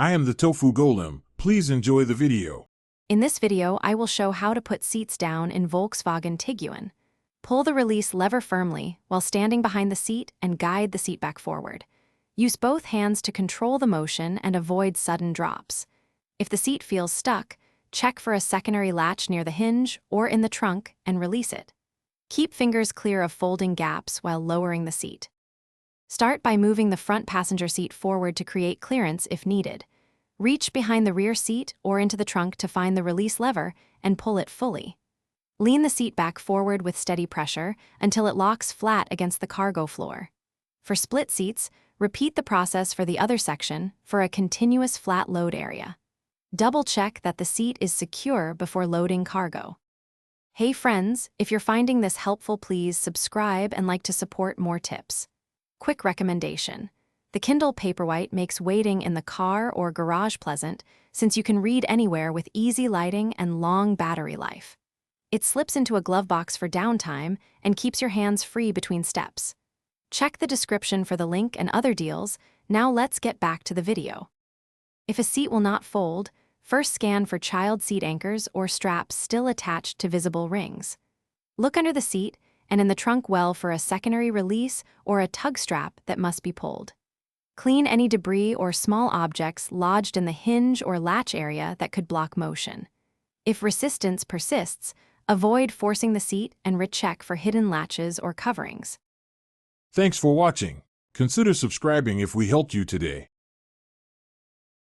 I am the Tofu Golem. Please enjoy the video. In this video, I will show how to put seats down in Volkswagen Tiguan. Pull the release lever firmly while standing behind the seat and guide the seat back forward. Use both hands to control the motion and avoid sudden drops. If the seat feels stuck, check for a secondary latch near the hinge or in the trunk and release it. Keep fingers clear of folding gaps while lowering the seat. Start by moving the front passenger seat forward to create clearance if needed. Reach behind the rear seat or into the trunk to find the release lever and pull it fully. Lean the seat back forward with steady pressure until it locks flat against the cargo floor. For split seats, repeat the process for the other section for a continuous flat load area. Double-check that the seat is secure before loading cargo. Hey friends, if you're finding this helpful, please subscribe and like to support more tips. Quick recommendation. The Kindle Paperwhite makes waiting in the car or garage pleasant since you can read anywhere with easy lighting and long battery life. It slips into a glove box for downtime and keeps your hands free between steps. Check the description for the link and other deals. Now let's get back to the video. If a seat will not fold, first scan for child seat anchors or straps still attached to visible rings. Look under the seat and in the trunk well for a secondary release or a tug strap that must be pulled. Clean any debris or small objects lodged in the hinge or latch area that could block motion. If resistance persists, avoid forcing the seat and recheck for hidden latches or coverings. Thanks for watching. Consider subscribing if we helped you today.